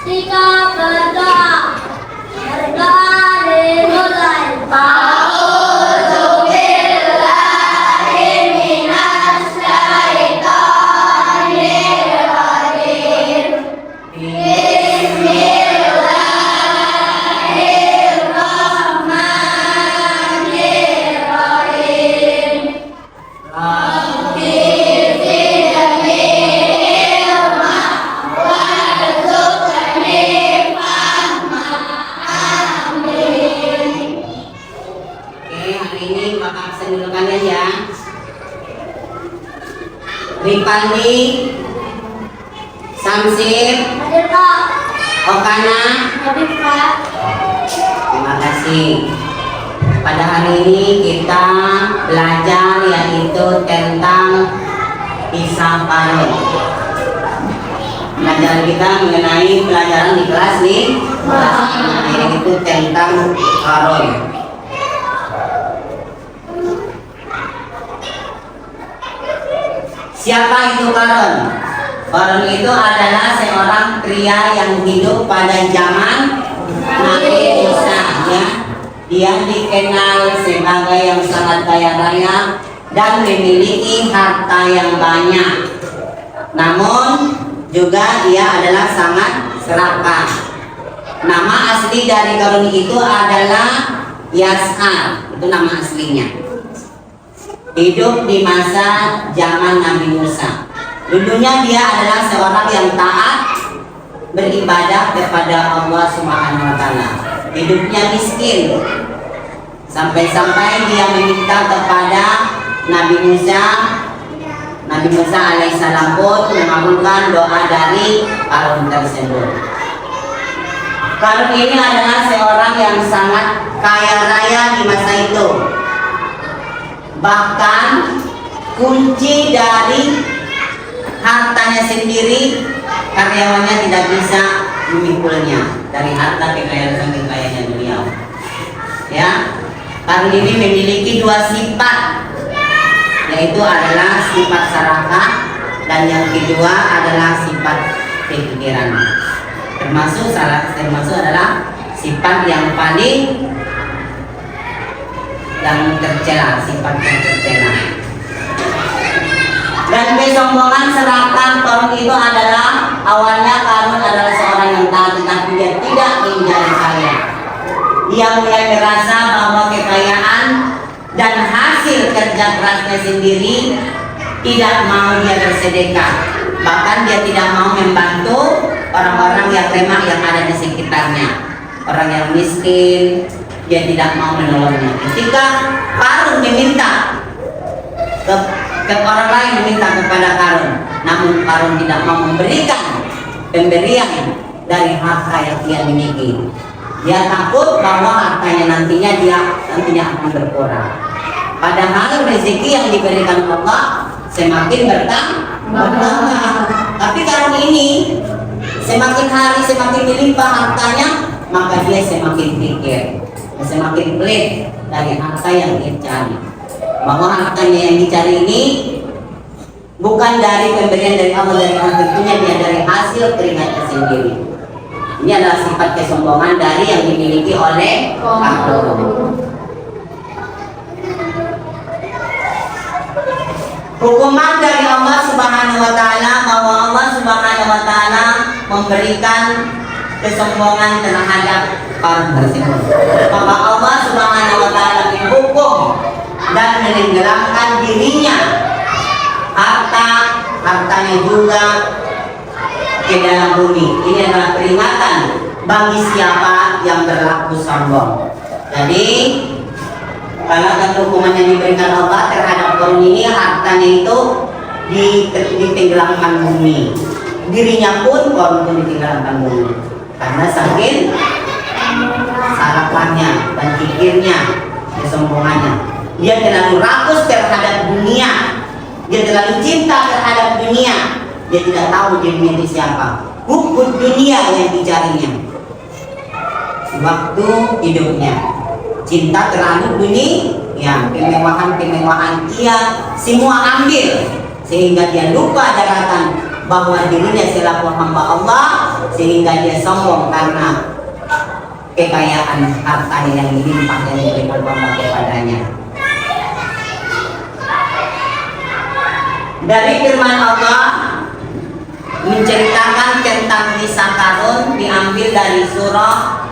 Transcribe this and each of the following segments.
Ketika berdoa dimulai. Ripandi, Samsir, Hadir Pak. Okana. Hadir Pak. Terima kasih. Pada hari ini kita belajar yaitu tentang Kisah Qarun. Pelajaran kita mengenai pelajaran di kelas nih, yaitu tentang Qarun. Siapa itu Qarun? Qarun itu adalah seorang pria yang hidup pada zaman Nabi Musa, ya. Dia dikenal sebagai yang sangat kaya raya dan memiliki harta yang banyak. Namun juga dia adalah sangat serakah. Nama asli dari Qarun itu adalah Yas'ar, itu nama aslinya. Hidup di masa zaman Nabi Musa. Dulunya dia adalah seorang yang taat beribadah kepada Allah Subhanahu wa taala. Hidupnya miskin. Sampai-sampai dia meminta kepada Nabi Musa. Nabi Musa alaihissalam pun mengabulkan doa dari Qarun tersebut. Qarun ini adalah seorang yang sangat kaya raya di masa itu. Bahkan kunci dari hartanya sendiri karyawannya tidak bisa memikulnya. Dari harta kekayaan beliau, ya. Qarun ini memiliki dua sifat, yaitu adalah sifat serakah dan yang kedua adalah sifat kepikiran. Termasuk adalah sifat yang paling dan tercela, sifat yang tercela. Dan kesombongan serakah Qarun itu adalah awalnya Qarun adalah seorang yang taat, tetapi dia tidak menjadi kaya. Dia mulai merasa bahwa kekayaan dan hasil kerja kerasnya sendiri tidak mau dia bersedekah. Bahkan dia tidak mau membantu orang-orang yang lemah yang ada di sekitarnya, orang yang miskin. Dia tidak mau menolongnya. Ketika Qarun meminta ke orang lain, meminta kepada Qarun, namun Qarun tidak mau memberikan pemberian dari harta yang dia miliki. Dia takut bahwa hartanya nantinya akan berkurang. Padahal rezeki yang diberikan Allah semakin bertambah. Tapi Qarun ini semakin hari semakin melimpah hartanya, maka dia semakin pikir, semakin pelit dari harta yang dia cari. Bahwa hartanya yang dicari ini bukan dari pemberian dari Allah, tentunya dia dari hasil keringatnya sendiri. Ini adalah sifat kesombongan dari yang dimiliki oleh Qarun. Hukuman dari Allah Subhanahu wa taala bahwa Allah Subhanahu wa taala memberikan kesombongan terhadap Qarun tersebut. Maka Allah Subhanahu wa taala menghukum dan menenggelamkan dirinya, hartanya juga ke dalam bumi. Ini adalah peringatan bagi siapa yang berlaku sombong. Jadi kalau ada hukuman yang diberikan Allah terhadap Qarun ini, hartanya itu ditenggelamkan bumi. Dirinya pun Qarun pun ditenggelamkan bumi. Karena saking sarakahnya dan pikirnya, kesombongannya. Dia terlalu rakus terhadap dunia. Dia terlalu cinta terhadap dunia. Dia tidak tahu dirinya itu siapa. Hukum dunia yang dicarinya waktu hidupnya. Cinta terlalu dunia, kemewahan dia semua ambil, sehingga dia lupa daratan bahwa dirinya selaku hamba Allah, sehingga dia sombong karena kekayaan harta yang dilimpah yang diberikan Allah kepadanya. Dari firman Allah menceritakan tentang kisah Qarun diambil dari surah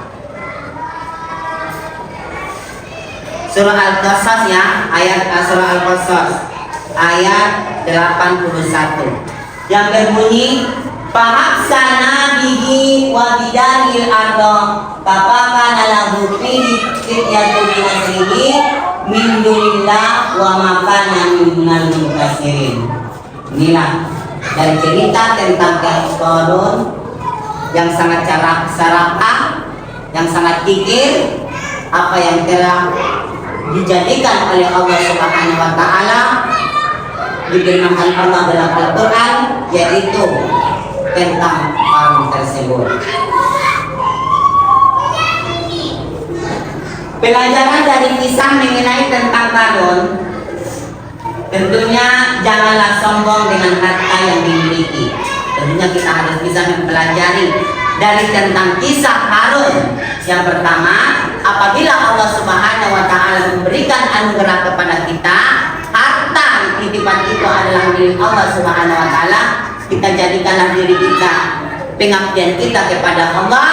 Al-Qasas ya, surah Al-Qasas ayat 81 yang berbunyi Fahaksana bihi wa bidahil ardo kapakana lahu fidyatu binasrihi min dunillah wa makana minal mukasirin. Inilah dari cerita tentang Qarun yang sangat serakah, yang sangat kikir, apa yang telah dijadikan oleh Allah Subhanahu wa taala difirmankan Allah dalam Al-Qur'an, yaitu tentang Qarun tersebut. Pelajaran dari kisah mengenai tentang Qarun, tentunya janganlah sombong dengan harta yang dimiliki. Tentunya kita harus bisa mempelajari dari tentang kisah Qarun. Yang pertama, apabila Allah Subhanahu wa taala memberikan anugerah kepada kita, harta titipan itu adalah milik Allah Subhanahu wa taala. Kita jadikanlah diri kita, pengabdian kita kepada Allah,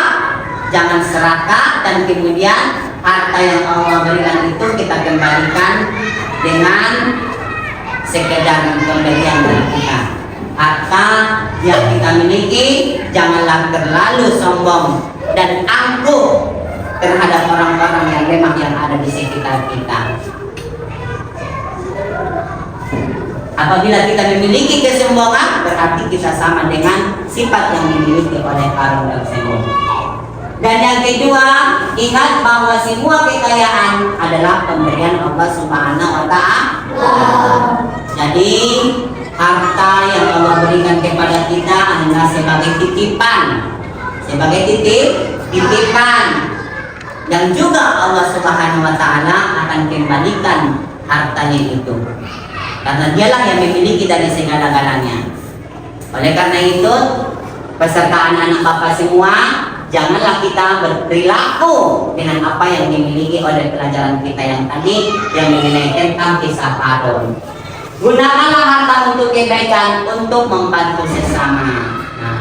jangan serakah, dan kemudian harta yang Allah berikan itu kita kembalikan dengan sekedar pemberian dari kita. Harta yang kita miliki janganlah terlalu sombong dan angkuh terhadap orang-orang yang lemah yang ada di sekitar kita. Apabila kita memiliki kesombongan, berarti kita sama dengan sifat yang dimiliki oleh Qarun tersebut. Dan yang kedua, ingat bahwa semua kekayaan adalah pemberian Allah Subhanahu wa taala. Jadi harta yang Allah berikan kepada kita adalah sebagai titipan, titipan, dan juga Allah Subhanahu wa taala akan kembalikan hartanya itu, karena dialah yang memiliki dari segala-galanya. Oleh karena itu, peserta anak-anak Bapak semua, janganlah kita berperilaku dengan apa yang dimiliki oleh pelajaran kita yang tadi yang mengenai tentang kisah Qarun. Gunakanlah harta untuk kebaikan, untuk membantu sesama. Nah,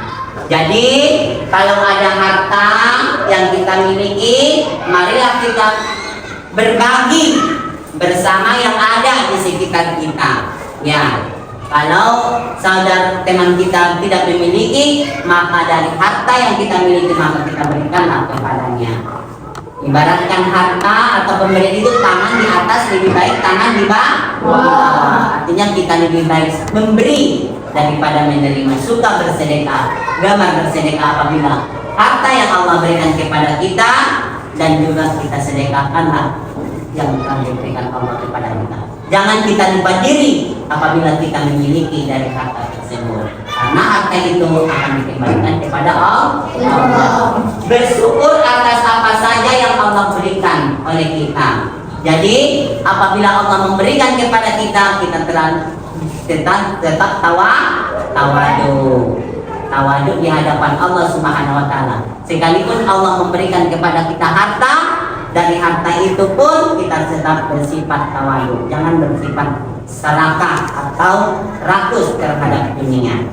jadi kalau ada harta yang kita miliki, marilah kita berbagi bersama yang ada di sekitar kita. Ya, kalau saudara teman kita tidak memiliki, maka dari harta yang kita miliki maka kita berikanlah kepadanya. Ibaratkan harta atau pemberian itu tangan di atas lebih baik tangan di bawah. Artinya kita lebih baik memberi daripada menerima. Suka bersedekah, gemar bersedekah apabila harta yang Allah berikan kepada kita, dan juga kita sedekahkanlah yang telah diberikan Allah kepada kita. Jangan kita lupa diri apabila kita memiliki dari harta tersebut, karena harta itu akan dikembalikan kepada Allah. Bersyukur atas apa saja yang Allah berikan oleh kita. Jadi apabila Allah memberikan kepada kita, kita tetap tawadu di hadapan Allah Subhanahu wa taala. Sekalipun Allah memberikan kepada kita harta, dari harta itu pun kita tetap bersifat tawadu. Jangan bersifat serakah atau rakus terhadap dunia.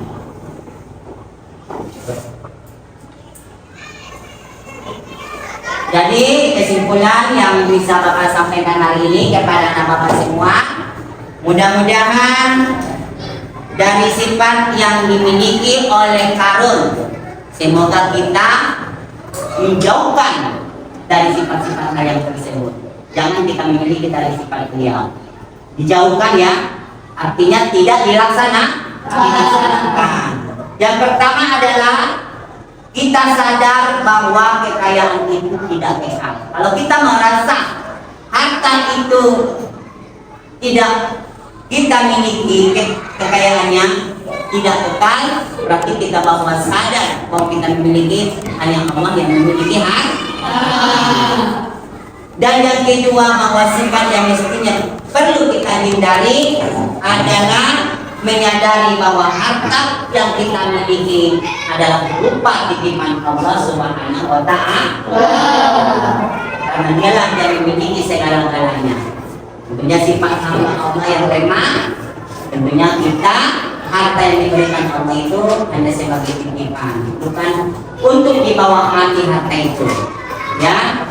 Jadi kesimpulan yang bisa Bapak sampaikan hari ini kepada anak Bapak semua, mudah-mudahan dari sifat yang dimiliki oleh Qarun, semoga kita menjauhkan dari sifat-sifat yang tersebut. Jangan kita memiliki dari sifat beliau. Dijauhkan ya, artinya tidak dilaksanakan. Yang pertama adalah kita sadar bahwa kekayaan itu tidak kekal. Kalau kita merasa harta itu tidak kita miliki, kekayaannya tidak kekal, berarti kita bahwa sadar bahwa kita memiliki hanya Allah yang memiliki harta. Dan yang kedua, bahwa sifat yang mestinya perlu kita hindari adalah menyadari bahwa harta yang kita miliki adalah berupa titipan Allah Subhanahu wa Ta'ala. Karena dialah yang memiliki segala-galanya. Tentunya sifat hamba Allah yang remah, tentunya kita harta yang diberikan Allah itu hanya sebagai titipan, bukan untuk dibawa mati harta itu. Ya.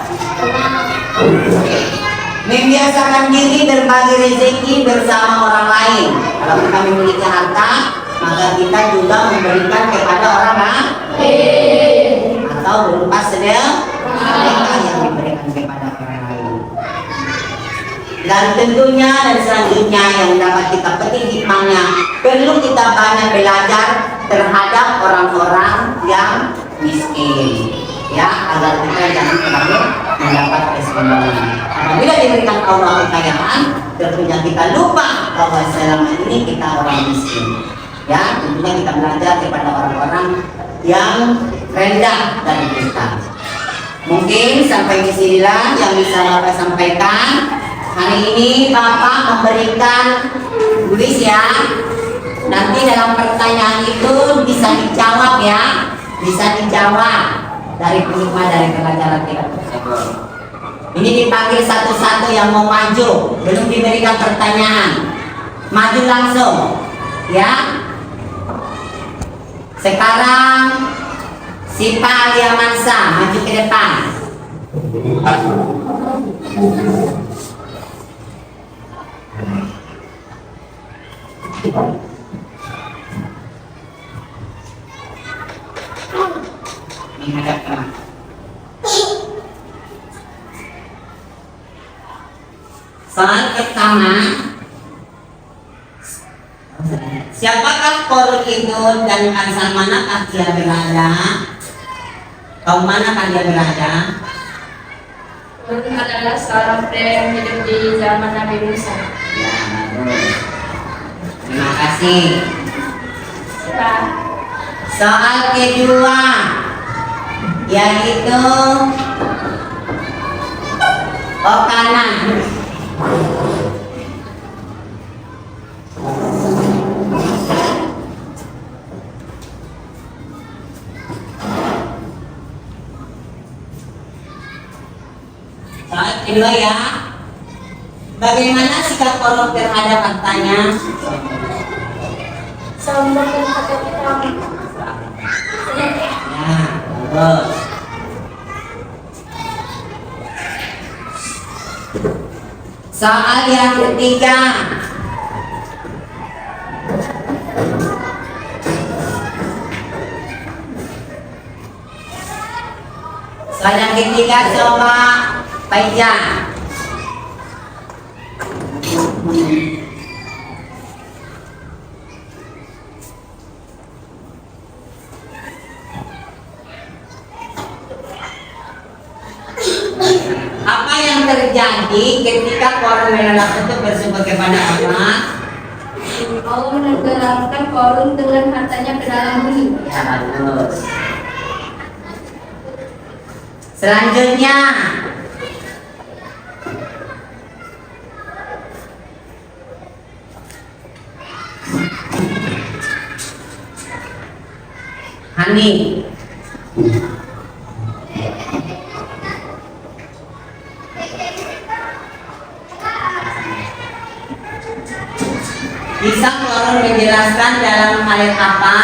Membiasakan diri berbagi rezeki bersama orang lain. Kalau kita memiliki harta, maka kita juga memberikan kepada orang lain atau berupa sedekah yang diberikan kepada orang lain. Dan tentunya dan selanjutnya yang dapat kita petik hikmahnya, perlu kita banyak belajar terhadap orang-orang yang miskin, ya, agar kita jangan terlalu mendapat kesombongan. Apabila diberikan Allah kekayaan, tentunya kita lupa bahwa selama ini kita orang miskin. Ya, tentunya kita belajar kepada orang-orang yang rendah dari kita. Mungkin sampai di sinilah yang bisa Bapak sampaikan. Hari ini Bapak memberikan kuis ya. Nanti dalam pertanyaan itu bisa dijawab ya, bisa dijawab dari penikmat dari pelajaran kita tersebut. Ini dipanggil satu-satu yang mau maju, belum diberikan pertanyaan, maju langsung ya. Sekarang si Pak Alia Mansa maju ke depan. Menghadap ke soal pertama, siapakah Korun itu dan asal manakah dia berada? Kaum manakah dia berada? Korun adalah seorang pria yang hidup di zaman Nabi Musa. Ya, bagus. Terima kasih. Soal kedua, yaitu kanan. Soal kedua ya, bagaimana sikap Korun terhadap hartanya? Sombong dan takut hitam. Ya, bagus. Soal yang ketiga, soal yang ketiga coba baca. Apa yang terjadi ketika Korun menolak untuk bersyukur kepada Allah? Allah menenggelamkan Korun dengan hartanya ke dalam bumi. Ya, bagus. Selanjutnya, Hani. Bisa Korun menjelaskan dalam ayat apa?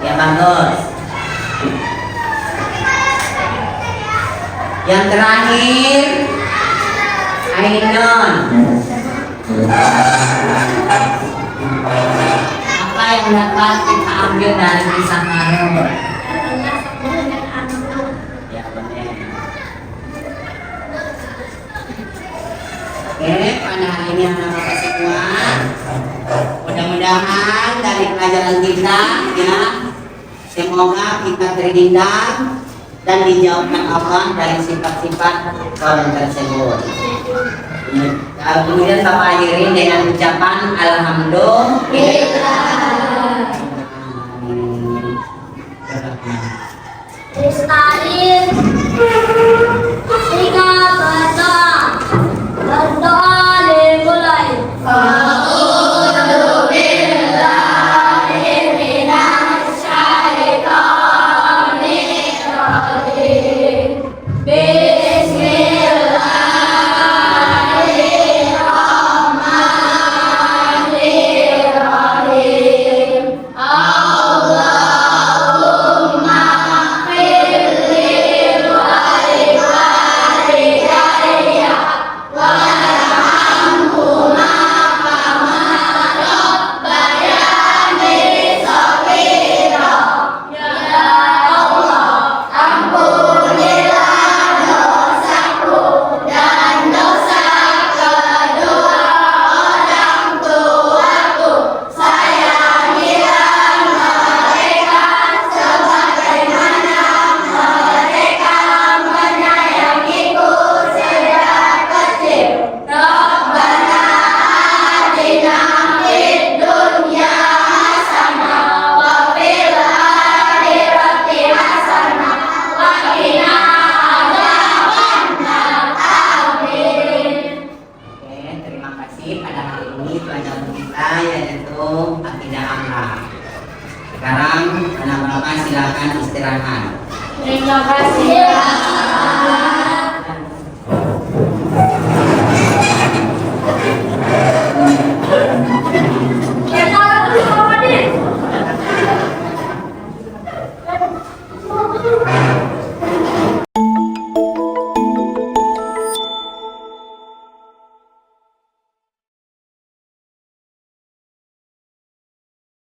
Ya, bagus. Yang terakhir, Ainun. Apa yang dapat kita ambil dari kisah Korun? Ya, benar. Oke, pada hari ini anak-anak semua, mudah-mudahan dari pelajaran kita ya, semoga kita terhindar dan dijauhkan Allah dari sifat-sifat Korun tersebut. Kemudian Bapak akhiri dengan ucapan Alhamdulillah. Kristalin, Sika Bata, Berdoa Sekarang anak-anak silakan istirahat. Terima kasih.